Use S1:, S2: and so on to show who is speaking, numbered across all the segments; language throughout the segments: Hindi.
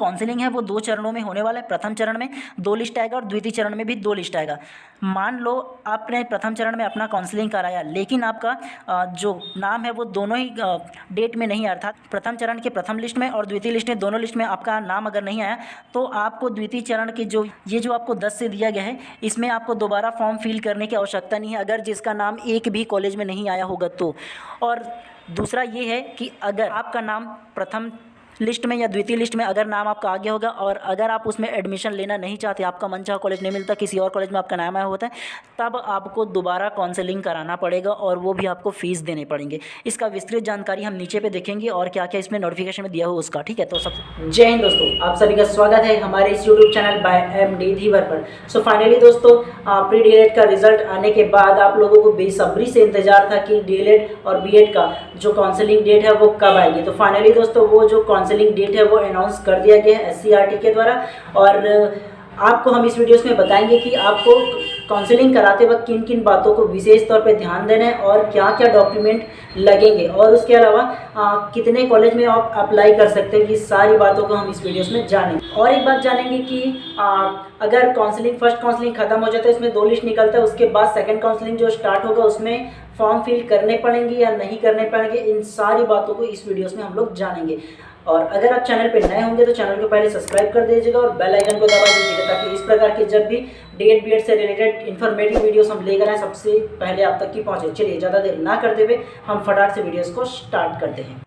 S1: काउंसलिंग है वो 2 चरणों में होने वाला है। प्रथम चरण में 2 लिस्ट आएगा और द्वितीय चरण में भी 2 लिस्ट आएगा। मान लो आपने प्रथम चरण में अपना काउंसलिंग कराया, लेकिन आपका जो नाम है वो दोनों ही डेट में नहीं, अर्थात प्रथम चरण के प्रथम लिस्ट में और द्वितीय लिस्ट में, दोनों लिस्ट में आपका नाम अगर नहीं आया, तो आपको द्वितीय चरण की जो आपको 10 से दिया गया है, इसमें आपको दोबारा फॉर्म फिल करने की आवश्यकता नहीं है, अगर जिसका नाम एक भी कॉलेज में नहीं आया होगा तो। और दूसरा ये है कि अगर आपका नाम प्रथम लिस्ट में या द्वितीय लिस्ट में अगर नाम आपका आ गया होगा और अगर आप उसमें एडमिशन लेना नहीं चाहते, आपका मनचाहा कॉलेज नहीं मिलता, किसी और कॉलेज में आपका नाम आया होता है, तब आपको दोबारा काउंसलिंग कराना पड़ेगा और वो भी आपको फ़ीस देने पड़ेंगे। इसका विस्तृत जानकारी हम नीचे पे देखेंगे और क्या क्या इसमें नोटिफिकेशन में दिया हो उसका। ठीक है, तो सब जय हिंद दोस्तों, आप सभी का स्वागत है हमारे इस यूट्यूब चैनल बाय MD धीवर पर। सो फाइनली दोस्तों, प्री DLED का रिजल्ट आने के बाद आप लोगों को बेसब्री से इंतजार था कि DLED और BEd का जो काउंसलिंग डेट है वो कब आएगी। तो फाइनली दोस्तों, वो जो काउंसलिंग डेट है वो अनाउंस कर दिया गया है SCERT के द्वारा, और आपको हम इस वीडियोस में बताएंगे कि आपको काउंसलिंग कराते वक्त किन किन बातों को विशेष तौर पे ध्यान देना है और क्या क्या डॉक्यूमेंट लगेंगे, और उसके अलावा कितने कॉलेज में आप अप्लाई कर सकते हैं, ये सारी बातों को हम इस वीडियोस में जानेंगे। और एक बात जानेंगे कि अगर काउंसलिंग फर्स्ट काउंसलिंग खत्म हो जाता है, इसमें 2 लिस्ट निकलता है, उसके बाद सेकंड काउंसलिंग जो स्टार्ट होगा उसमें फॉर्म फिल करने पड़ेंगे या नहीं करने पड़ेंगे, इन सारी बातों को इस वीडियोस में हम लोग जानेंगे। और अगर आप चैनल पे नए होंगे तो चैनल को पहले सब्सक्राइब कर दीजिएगा और बेल आइकन को दबा दीजिएगा, ताकि इस प्रकार के जब भी DLED BEd से रिलेटेड इन्फॉर्मेटिव वीडियोस हम लेकर आए सबसे पहले आप तक की पहुंचे। चलिए ज़्यादा देर ना करते हुए हम फटाक से वीडियोस को स्टार्ट करते हैं।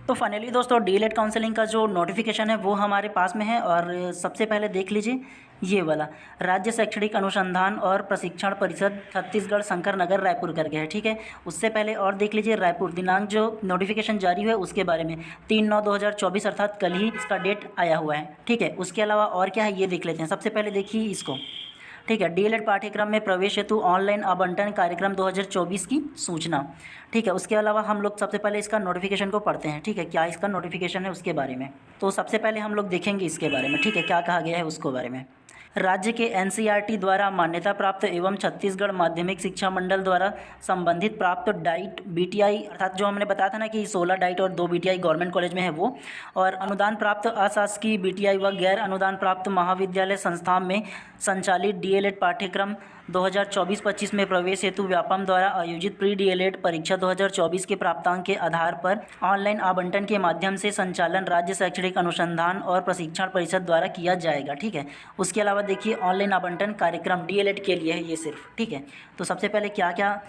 S1: तो फाइनली दोस्तों, DLED काउंसलिंग का जो नोटिफिकेशन है वो हमारे पास में है, और सबसे पहले देख लीजिए ये वाला राज्य शैक्षणिक अनुसंधान और प्रशिक्षण परिषद छत्तीसगढ़ शंकर नगर रायपुर करके है। ठीक है, उससे पहले और देख लीजिए रायपुर, दिनांक जो नोटिफिकेशन जारी हुआ है उसके बारे में 3/9/2024 अर्थात कल ही इसका डेट आया हुआ है। ठीक है, उसके अलावा और क्या है ये देख लेते हैं। सबसे पहले देखिए इसको, ठीक है, DLED पाठ्यक्रम में प्रवेश हेतु ऑनलाइन आवंटन कार्यक्रम 2024 की सूचना। ठीक है, उसके अलावा हम लोग सबसे पहले इसका नोटिफिकेशन को पढ़ते हैं। ठीक है, क्या इसका नोटिफिकेशन है उसके बारे में, तो सबसे पहले हम लोग देखेंगे इसके बारे में। ठीक है, क्या कहा गया है उसको बारे में। राज्य के NCERT द्वारा मान्यता प्राप्त एवं छत्तीसगढ़ माध्यमिक शिक्षा मंडल द्वारा संबंधित प्राप्त डाइट BTI, अर्थात जो हमने बताया था ना कि 16 डाइट और 2 BTI गवर्नमेंट कॉलेज में है वो, और अनुदान प्राप्त अशासकीय BTI व गैर अनुदान प्राप्त महाविद्यालय संस्थान में संचालित DLED पाठ्यक्रम 2024-25 में प्रवेश हेतु व्यापम द्वारा आयोजित प्री DLED परीक्षा 2024 के प्राप्तांक के आधार पर ऑनलाइन आवंटन के माध्यम से संचालन राज्य शैक्षणिक अनुसंधान और प्रशिक्षण परिषद द्वारा किया जाएगा। ठीक है, उसके अलावा देखिए ऑनलाइन आवंटन कार्यक्रम DLED के लिए है ये सिर्फ। ठीक है, तो सबसे पहले क्या क्या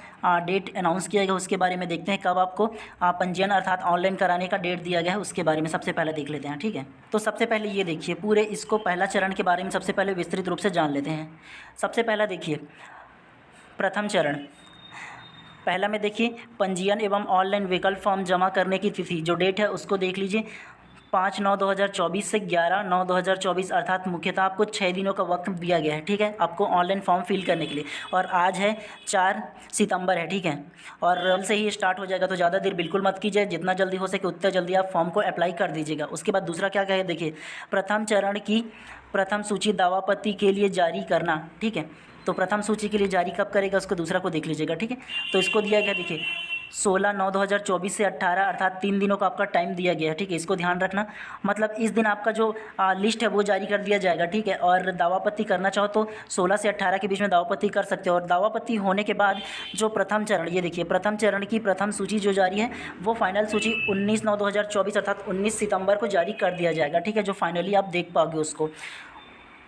S1: डेट अनाउंस किया गया उसके बारे में देखते हैं, कब आपको पंजीयन अर्थात ऑनलाइन कराने का डेट दिया गया है उसके बारे में सबसे पहले देख लेते हैं। ठीक है, तो सबसे पहले ये देखिए पूरे इसको पहला चरण के बारे में सबसे पहले विस्तृत रूप से जान लेते हैं। सबसे पहला देखिए प्रथम चरण, पहला में देखिए पंजीयन एवं ऑनलाइन विकल्प फॉर्म जमा करने की तिथि जो डेट है उसको देख लीजिए 5/9/2024 से 11/9/2024, अर्थात मुख्यतः आपको 6 दिनों का वक्त दिया गया है। ठीक है, आपको ऑनलाइन फॉर्म फिल करने के लिए, और आज है 4 सितंबर है। ठीक है, और कल से ही स्टार्ट हो जाएगा, तो ज़्यादा देर बिल्कुल मत कीजिए, जितना जल्दी हो सके उतना जल्दी आप फॉर्म को अप्लाई कर दीजिएगा। उसके बाद दूसरा क्या है देखिए, प्रथम चरण की प्रथम सूची दावापत्ती के लिए जारी करना। ठीक है, तो प्रथम सूची के लिए जारी कब करेगा उसको दूसरा को देख लीजिएगा। ठीक है, तो इसको दिया गया देखिए 16/9/2024 से 18, अर्थात 3 दिनों का आपका टाइम दिया गया है। ठीक है, इसको ध्यान रखना, मतलब इस दिन आपका जो लिस्ट है वो जारी कर दिया जाएगा। ठीक है, और दावापत्ती करना चाहो तो 16 से 18 के बीच में दावापत्ती कर सकते हो, और दावापत्ती होने के बाद जो प्रथम चरण, ये देखिए प्रथम चरण की प्रथम सूची जो जारी है वो फाइनल सूची 19/9/2024 अर्थात 19 सितंबर को जारी कर दिया जाएगा। ठीक है, जो फाइनली आप देख पाओगे उसको।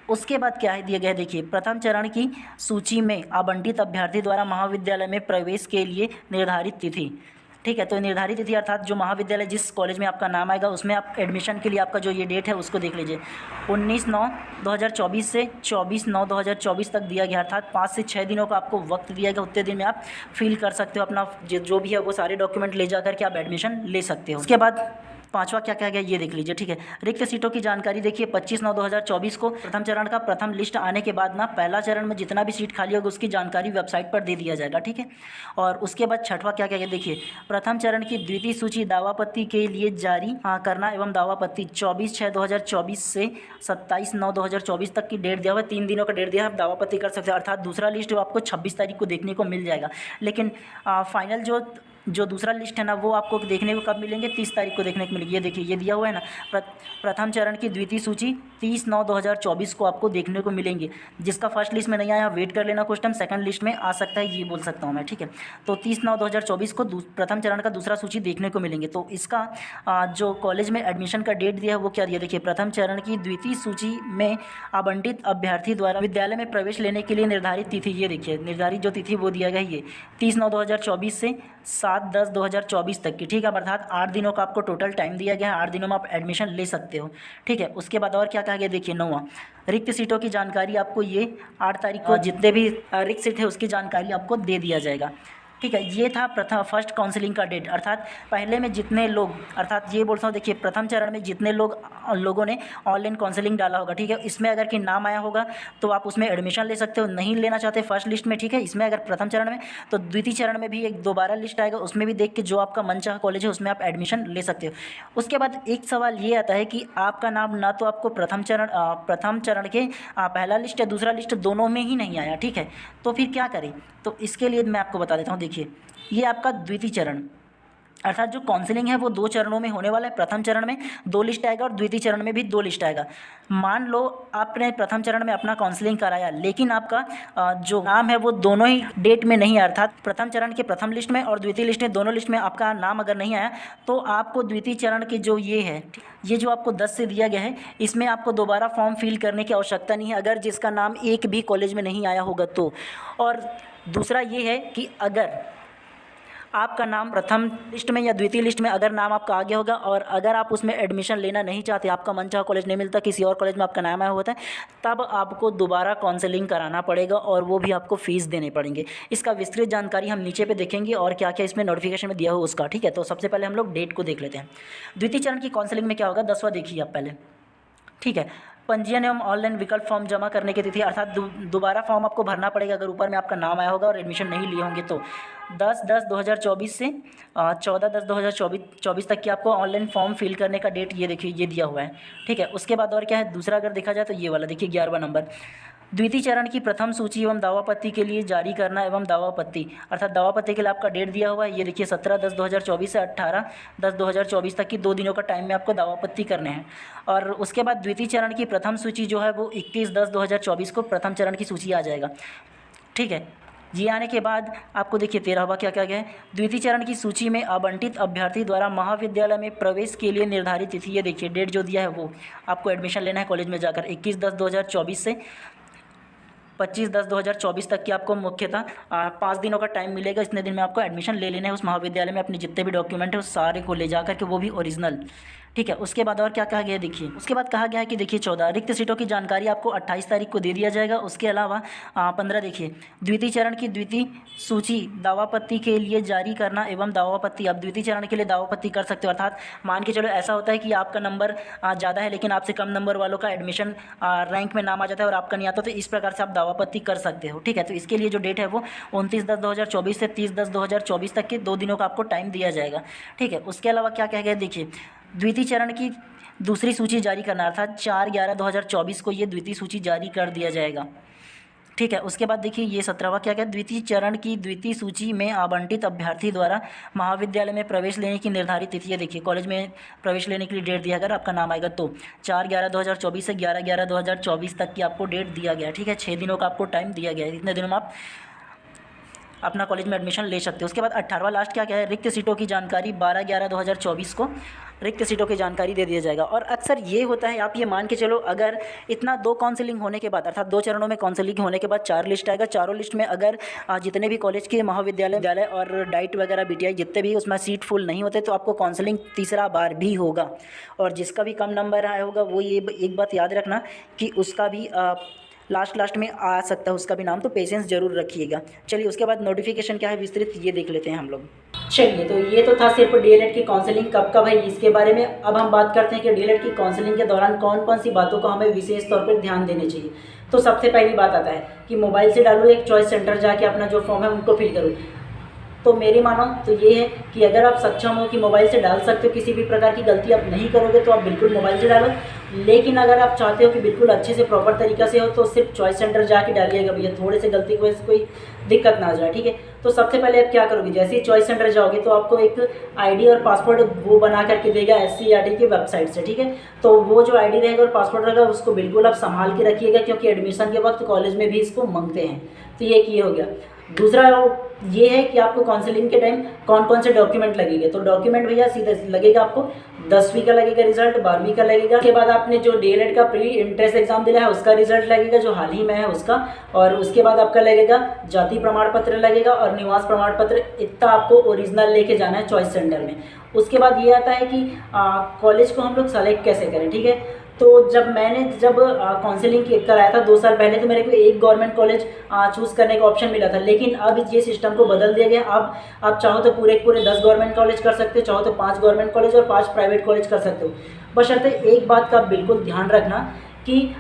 S1: उसके बाद क्या है दिया गया है देखिए, प्रथम चरण की सूची में आवंटित अभ्यर्थी द्वारा महाविद्यालय में प्रवेश के लिए निर्धारित तिथि। ठीक है, तो निर्धारित तिथि अर्थात जो महाविद्यालय जिस कॉलेज में आपका नाम आएगा उसमें आप एडमिशन के लिए आपका जो ये डेट है उसको देख लीजिए 19/9/2024 से 24/9/2024 तक दिया गया, अर्थात 5 से 6 दिनों का आपको वक्त दिया गया। उतने दिन में आप फिल कर सकते हो अपना जो भी है वो सारे डॉक्यूमेंट ले जा करके आप एडमिशन ले सकते हो। उसके बाद पांचवा क्या कहा गया ये देख लीजिए। ठीक है, रिक्त सीटों की जानकारी देखिए 25/9/2024 को प्रथम चरण का प्रथम लिस्ट आने के बाद ना पहला चरण में जितना भी सीट खाली होगा उसकी जानकारी वेबसाइट पर दे दिया जाएगा। ठीक है, और उसके बाद छठवां क्या कहा गया देखिए, प्रथम चरण की द्वितीय सूची दावापत्ती के लिए जारी करना एवं दावापत्ती 24/6/2024 से 27/9/2024 तक की डेट दिया हुआ है, 3 दिनों का डेट दिया है, आप दावापत्ती कर सकते हैं। अर्थात दूसरा लिस्ट आपको 26 तारीख को देखने को मिल जाएगा, लेकिन फाइनल जो जो दूसरा लिस्ट है ना वो आपको देखने को कब मिलेंगे, 30 तारीख को देखने को मिलेगी। ये देखिए, ये दिया हुआ है ना, प्रथम चरण की द्वितीय सूची 30/9/2024 को आपको देखने को मिलेंगे। जिसका फर्स्ट लिस्ट में नहीं आया वेट कर लेना, कुछ टाइम सेकंड लिस्ट में आ सकता है, ये बोल सकता हूँ मैं, ठीक है। तो 30/9/2024 को प्रथम चरण का दूसरा सूची देखने को मिलेंगे। तो इसका जो कॉलेज में एडमिशन का डेट दिया है वो क्या दिया, देखिए, प्रथम चरण की द्वितीय सूची में आवंटित अभ्यर्थी द्वारा विद्यालय में प्रवेश लेने के लिए निर्धारित तिथि, ये देखिए निर्धारित जो तिथि वो दिया गया है, ये 30/9/2024 से 7/10/2024 तक की, ठीक है। अर्थात 8 दिनों का आपको टोटल टाइम दिया गया है, 8 दिनों में आप एडमिशन ले सकते हो, ठीक है। उसके बाद और क्या कहा गया, देखिए 9वां, रिक्त सीटों की जानकारी आपको ये 8 तारीख को जितने भी रिक्त सीट है उसकी जानकारी आपको दे दिया जाएगा, ठीक है। ये था फर्स्ट काउंसलिंग का डेट, अर्थात पहले में जितने लोग, अर्थात ये बोलता हूँ, देखिए प्रथम चरण में जितने लोगों ने ऑनलाइन काउंसलिंग डाला होगा, ठीक है, इसमें अगर कि नाम आया होगा तो आप उसमें एडमिशन ले सकते हो, नहीं लेना चाहते फर्स्ट लिस्ट में, ठीक है, इसमें अगर प्रथम चरण में, तो द्वितीय चरण में भी एक दोबारा लिस्ट आएगा, उसमें भी देख के जो आपका मनचाहा कॉलेज है उसमें आप एडमिशन ले सकते हो। उसके बाद एक सवाल ये आता है कि आपका नाम ना तो आपको प्रथम चरण के पहला लिस्ट या दूसरा लिस्ट दोनों में ही नहीं आया, ठीक है, तो फिर क्या करें। तो इसके लिए मैं आपको बता देता हूँ, देखिए ये आपका द्वितीय चरण, अर्थात जो काउंसलिंग है वो 2 चरणों में होने वाला है। प्रथम चरण में 2 लिस्ट आएगा और द्वितीय चरण में भी 2 लिस्ट आएगा। मान लो आपने प्रथम चरण में अपना काउंसलिंग कराया, लेकिन आपका जो नाम है वो दोनों ही डेट में नहीं आया, अर्थात प्रथम चरण के प्रथम लिस्ट में और द्वितीय लिस्ट में, दोनों लिस्ट में आपका नाम अगर नहीं आया, तो आपको द्वितीय चरण के जो ये है, ये जो आपको 10 से दिया गया है, इसमें आपको दोबारा फॉर्म फिल करने की आवश्यकता नहीं है, अगर जिसका नाम एक भी कॉलेज में नहीं आया होगा तो। और दूसरा ये है कि अगर आपका नाम प्रथम लिस्ट में या द्वितीय लिस्ट में अगर नाम आपका आ गया होगा और अगर आप उसमें एडमिशन लेना नहीं चाहते, आपका मनचाहा कॉलेज नहीं मिलता, किसी और कॉलेज में आपका नाम आया होता है, तब आपको दोबारा काउंसलिंग कराना पड़ेगा और वो भी आपको फ़ीस देने पड़ेंगे। इसका विस्तृत जानकारी हम नीचे पे देखेंगे और क्या क्या इसमें नोटिफिकेशन में दिया हो उसका, ठीक है। तो सबसे पहले हम लोग डेट को देख लेते हैं। द्वितीय चरण की काउंसलिंग में क्या होगा, 10वां देखिए आप पहले, ठीक है। पंजीयन एवं ऑनलाइन विकल्प फॉर्म जमा करने की तिथि, अर्थात दोबारा फॉर्म आपको भरना पड़ेगा अगर ऊपर में आपका नाम आया होगा और एडमिशन नहीं लिए होंगे तो। 10/10/2024 से 14/10/2024 तक की आपको ऑनलाइन फॉर्म फिल करने का डेट, ये देखिए ये दिया हुआ है, ठीक है। उसके बाद और क्या है, दूसरा अगर देखा जाए तो ये वाला देखिए 11वां नंबर, द्वितीय चरण की प्रथम सूची एवं दावापत्ति के लिए जारी करना एवं दावापत्ति, अर्थात दावापत्ति के लिए आपका डेट दिया हुआ है, ये देखिए 17/10/2024 से 18/10/2024 तक की 2 दिनों का टाइम में आपको दावापत्ति करने हैं। और उसके बाद द्वितीय चरण की प्रथम सूची जो है वो 21/10/2024 को प्रथम चरण की सूची आ जाएगा, ठीक है। ये आने के बाद आपको देखिए 13वां क्या क्या गया है, द्वितीय चरण की सूची में आवंटित अभ्यर्थी द्वारा महाविद्यालय में प्रवेश के लिए निर्धारित तिथि, ये देखिए डेट जो दिया है वो आपको एडमिशन लेना है कॉलेज में जाकर 21/10/2024 से 25/10/2024 तक की आपको मुख्यतः 5 दिनों का टाइम मिलेगा। इतने दिन में आपको एडमिशन ले लेना है उस महाविद्यालय में, अपने जितने भी डॉक्यूमेंट है उस सारे को ले जा करके, वो भी ओरिजिनल, ठीक है। उसके बाद और क्या कहा गया है, देखिए उसके बाद कहा गया है कि देखिए 14 रिक्त सीटों की जानकारी आपको 28 तारीख को दे दिया जाएगा। उसके अलावा 15 देखिए द्वितीय चरण की द्वितीय सूची दावापत्ति के लिए जारी करना एवं दावापत्ति, आप द्वितीय चरण के लिए दावापत्ति कर सकते हो, अर्थात मान के चलो ऐसा होता है कि आपका नंबर ज़्यादा है लेकिन आपसे कम नंबर वालों का एडमिशन रैंक में नाम आ जाता है और आपका नहीं आता, तो इस प्रकार से आप दावापत्ति कर सकते हो, ठीक है। तो इसके लिए जो डेट है वो 29/10/2024 से 30/10/2024 तक के 2 दिनों का आपको टाइम दिया जाएगा, ठीक है। उसके अलावा क्या कहा गया, देखिए द्वितीय चरण की दूसरी सूची जारी करना, अर्थात 4/11/2024 को ये द्वितीय सूची जारी कर दिया जाएगा, ठीक है। उसके बाद देखिए ये 17वां क्या क्या, द्वितीय चरण की द्वितीय सूची में आवंटित अभ्यर्थी द्वारा महाविद्यालय में प्रवेश लेने की निर्धारित तिथि, देखिए कॉलेज में प्रवेश लेने के लिए डेट दिया, अगर आपका नाम आएगा तो 4/11/2024 से 11/11/2024 तक की आपको डेट दिया गया, ठीक है। 6 दिनों का आपको टाइम दिया गया है, इतने दिनों में आप अपना कॉलेज में एडमिशन ले सकते हो। उसके बाद 18वां लास्ट क्या क्या है, रिक्त सीटों की जानकारी 12/11/2024 को रिक्त सीटों की जानकारी दे दिया जाएगा। और अक्सर ये होता है, आप ये मान के चलो अगर इतना 2 काउंसलिंग होने के बाद, अर्थात 2 चरणों में काउंसलिंग होने के बाद 4 लिस्ट आएगा, चारों लिस्ट में अगर जितने भी कॉलेज के महाविद्यालय और डाइट वगैरह बीटीआई जितने भी उसमें सीट फुल नहीं होते तो आपको काउंसलिंग तीसरा बार भी होगा। और जिसका भी कम नंबर आया होगा वो ये एक बात याद रखना कि उसका भी लास्ट में आ सकता है उसका भी नाम, तो पेशेंस जरूर रखिएगा। चलिए उसके बाद नोटिफिकेशन क्या है विस्तृत ये देख लेते हैं हम लोग। चलिए तो ये तो था सिर्फ डीएलएड की काउंसलिंग कब कब है इसके बारे में। अब हम बात करते हैं कि डीएलएड की काउंसलिंग के दौरान कौन कौन सी बातों को हमें विशेष तौर पर ध्यान देने चाहिए। तो सबसे पहली बात आता है कि मोबाइल से डालो, एक चॉइस सेंटर जाके अपना जो फॉर्म है उनको फिल करो। तो मेरी मानो तो ये है कि अगर आप सक्षम हो कि मोबाइल से डाल सकते हो, किसी भी प्रकार की गलती आप नहीं करोगे, तो आप बिल्कुल मोबाइल से डालो। लेकिन अगर आप चाहते हो कि बिल्कुल अच्छे से प्रॉपर तरीक़ा से हो, तो सिर्फ चॉइस सेंटर जाके डालिएगा भैया, थोड़े से गलती की वजह से कोई दिक्कत ना आ जाए, ठीक है। तो सबसे पहले आप क्या करोगे, जैसे ही चॉइस सेंटर जाओगे तो आपको एक आईडी और पासवर्ड वो बना करके देगा SCERT की वेबसाइट से, ठीक है। तो वो जो आईडी रहेगा और पासवर्ड रहेगा उसको बिल्कुल आप संभाल के रखिएगा, क्योंकि एडमिशन के वक्त कॉलेज में भी इसको मांगते हैं। तो ये की हो गया। दूसरा ये है कि आपको काउंसलिंग के टाइम कौन कौन से डॉक्यूमेंट लगेंगे। तो डॉक्यूमेंट भैया सीधे लगेगा आपको 10वीं का लगेगा रिजल्ट, 12वीं का लगेगा, उसके बाद आपने जो DLED का प्री एंट्रेंस एग्जाम दिया है उसका रिजल्ट लगेगा जो हाल ही में है उसका, और उसके बाद आपका लगेगा जाति प्रमाण पत्र लगेगा और निवास प्रमाण पत्र, इतना आपको ओरिजिनल लेके जाना है चॉइस सेंटर में। उसके बाद ये आता है कि कॉलेज को हम लोग सेलेक्ट कैसे करें, ठीक है। तो मैंने जब काउंसलिंग कराया था 2 साल पहले, तो मेरे को एक गवर्नमेंट कॉलेज चूज़ करने का ऑप्शन मिला था, लेकिन अब ये सिस्टम को बदल दिया गया। अब आप चाहो तो पूरे 10 गवर्नमेंट कॉलेज कर सकते हो, चाहो तो 5 गवर्नमेंट कॉलेज और 5 प्राइवेट कॉलेज कर सकते हो। बशर्ते एक बात का आप बिल्कुल ध्यान रखना कि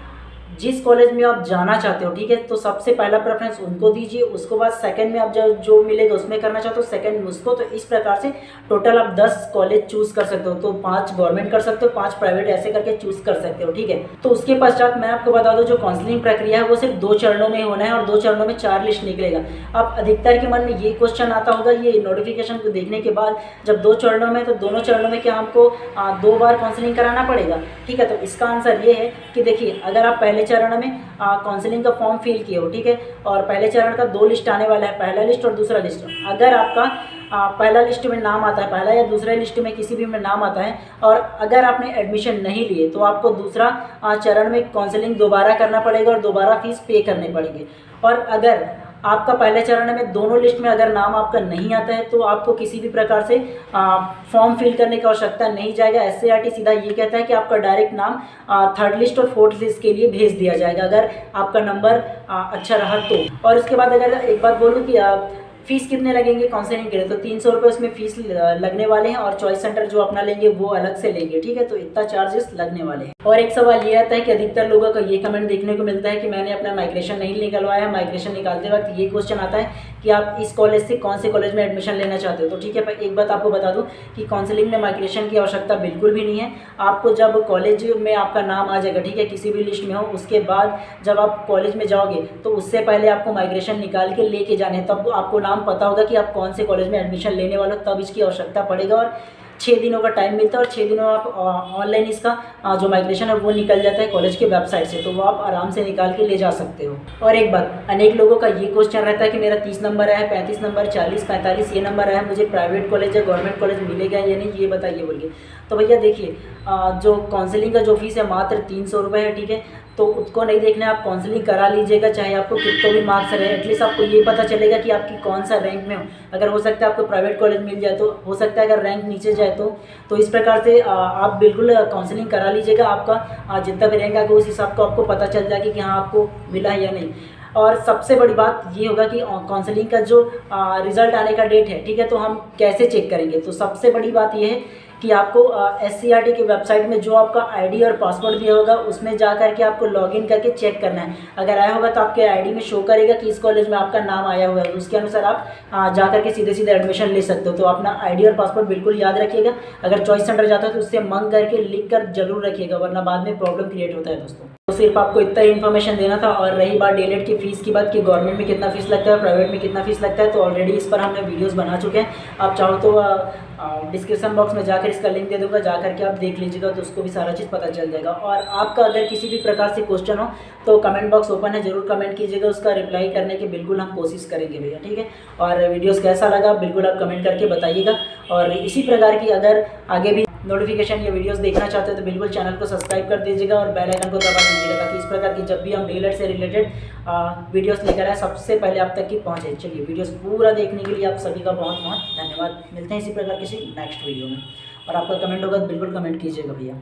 S1: जिस कॉलेज में आप जाना चाहते हो, ठीक है, तो सबसे पहला प्रेफरेंस उनको दीजिए। उसके बाद सेकंड में आप जो मिलेगा उसमें करना चाहते हो, सेकंड उसको। तो इस प्रकार से टोटल आप 10 कॉलेज चूज़ कर सकते हो, तो 5 गवर्नमेंट कर सकते हो, 5 प्राइवेट, ऐसे करके चूज़ कर सकते हो, ठीक है। तो उसके पश्चात मैं आपको बता दूँ, जो काउंसलिंग प्रक्रिया है वो सिर्फ 2 चरणों में होना है और 2 चरणों में 4 लिस्ट निकलेगा। अब अधिकतर के मन में ये क्वेश्चन आता होगा ये नोटिफिकेशन को देखने के बाद, जब 2 चरणों में, तो दोनों चरणों में क्या हमको 2 बार काउंसलिंग कराना पड़ेगा, ठीक है। तो इसका आंसर ये है कि देखिए, अगर आप पहले चरण में काउंसलिंग का फॉर्म फिल किए हो, ठीक है, और पहले चरण का 2 लिस्ट आने वाला है, पहला लिस्ट और दूसरा लिस्ट। अगर आपका पहला लिस्ट में नाम आता है, पहला या दूसरे लिस्ट में किसी भी में नाम आता है, और अगर आपने एडमिशन नहीं लिए, तो आपको दूसरा चरण में काउंसलिंग दोबारा करना पड़ेगा और दोबारा फीस पे करने पड़ेंगे। और अगर आपका पहले चरण में दोनों लिस्ट में अगर नाम आपका नहीं आता है, तो आपको किसी भी प्रकार से फॉर्म फिल करने की आवश्यकता नहीं जाएगा। SCERT सीधा ये कहता है कि आपका डायरेक्ट नाम 3rd लिस्ट और 4th लिस्ट के लिए भेज दिया जाएगा, अगर आपका नंबर अच्छा रहा तो। और उसके बाद अगर एक बात बोलूँ कि फीस कितने लगेंगे काउंसलिंग के लिए, तो 300 रुपये उसमें फीस लगने वाले हैं, और चॉइस सेंटर जो अपना लेंगे वो अलग से लेंगे, ठीक है। तो इतना चार्जेस लगने वाले हैं। और एक सवाल ये आता है कि अधिकतर लोगों का ये कमेंट देखने को मिलता है कि मैंने अपना माइग्रेशन नहीं निकलवाया है, माइग्रेशन निकालते वक्त ये क्वेश्चन आता है कि आप इस कॉलेज से कौन से कॉलेज में एडमिशन लेना चाहते हो। तो ठीक है, पर एक बात आपको बता दूं कि काउंसलिंग में माइग्रेशन की आवश्यकता बिल्कुल भी नहीं है। आपको जब कॉलेज में आपका नाम आ जाएगा, ठीक है, किसी भी लिस्ट में हो, उसके बाद जब आप कॉलेज में जाओगे तो उससे पहले आपको माइग्रेशन निकाल के लेके जाने हैं, तब आपको नाम पता होगा कि आप कौन से कॉलेज में एडमिशन लेने वाले हो, तब इसकी आवश्यकता पड़ेगा। और 6 दिनों का टाइम मिलता है, और 6 दिनों आप ऑनलाइन इसका जो माइग्रेशन है वो निकल जाता है कॉलेज के वेबसाइट से, तो वो आप आराम से निकाल के ले जा सकते हो। और एक बात, अनेक लोगों का ये क्वेश्चन रहता है कि मेरा 30 नंबर है, 35 नंबर, 40, 45 ये नंबर है, मुझे प्राइवेट कॉलेज या गवर्नमेंट कॉलेज मिलेगा या नहीं, ये बताइए बोलिए। तो भैया देखिए, जो काउंसलिंग का जो फीस है मात्र 300 रुपये है, ठीक है। तो उसको नहीं देखना है, आप काउंसलिंग करा लीजिएगा, चाहे आपको कितना भी मार्क्स रहे, एटलीस्ट आपको ये पता चलेगा कि आपकी कौन सा रैंक में हो। अगर हो सकता है आपको प्राइवेट कॉलेज मिल जाए, तो हो सकता है अगर रैंक नीचे जाए तो इस प्रकार से आप बिल्कुल काउंसलिंग करा लीजिएगा। आपका जितना भी रैंक आएगा उस हिसाब को आपको पता चल जाएगा कि हाँ आपको मिला है या नहीं। और सबसे बड़ी बात ये होगा कि काउंसलिंग का जो रिज़ल्ट आने का डेट है, ठीक है, तो हम कैसे चेक करेंगे। तो सबसे बड़ी बात ये है कि आपको SCERT की वेबसाइट में जो आपका आईडी और पासवर्ड दिया होगा उसमें जा करके आपको लॉगिन करके चेक करना है। अगर आया होगा तो आपके आईडी में शो करेगा कि इस कॉलेज में आपका नाम आया हुआ है, उसके अनुसार आप जा करके सीधे सीधे एडमिशन ले सकते हो। तो अपना आईडी और पासवर्ड बिल्कुल याद रखिएगा। अगर चॉइस सेंटर जाता है तो उससे मंग करके लिख कर जरूर रखिएगा, वरना बाद में प्रॉब्लम क्रिएट होता है दोस्तों। तो सिर्फ आपको इतना ही इन्फॉर्मेशन देना था। और रही बात DLED की फ़ीस की बात कि गवर्नमेंट में कितना फ़ीस लगता है, प्राइवेट में कितना फ़ीस लगता है, तो ऑलरेडी इस पर हमने वीडियोस बना चुके हैं। आप चाहो तो डिस्क्रिप्शन बॉक्स में जाकर इसका लिंक दे दूँगा, जाकर के आप देख लीजिएगा, तो उसको भी सारा चीज़ पता चल जाएगा। और आपका अगर किसी भी प्रकार से क्वेश्चन हो तो कमेंट बॉक्स ओपन है, ज़रूर कमेंट कीजिएगा, उसका रिप्लाई करने की बिल्कुल हम कोशिश करेंगे भैया, ठीक है। और वीडियोज़ कैसा लगा बिल्कुल आप कमेंट करके बताइएगा। और इसी प्रकार की अगर आगे भी नोटिफिकेशन या वीडियोस देखना चाहते हो तो बिल्कुल चैनल को सब्सक्राइब कर दीजिएगा और बेल आइकन को दबा दीजिएगा, ताकि इस प्रकार की जब भी हम DLED से रिलेटेड वीडियोस लेकर आए सबसे पहले आप तक की पहुंचे। चलिए, वीडियोस पूरा देखने के लिए आप सभी का बहुत बहुत धन्यवाद। मिलते हैं इसी प्रकार किसी नेक्स्ट वीडियो में। और आपका कमेंट होगा तो बिल्कुल कमेंट कीजिएगा भैया।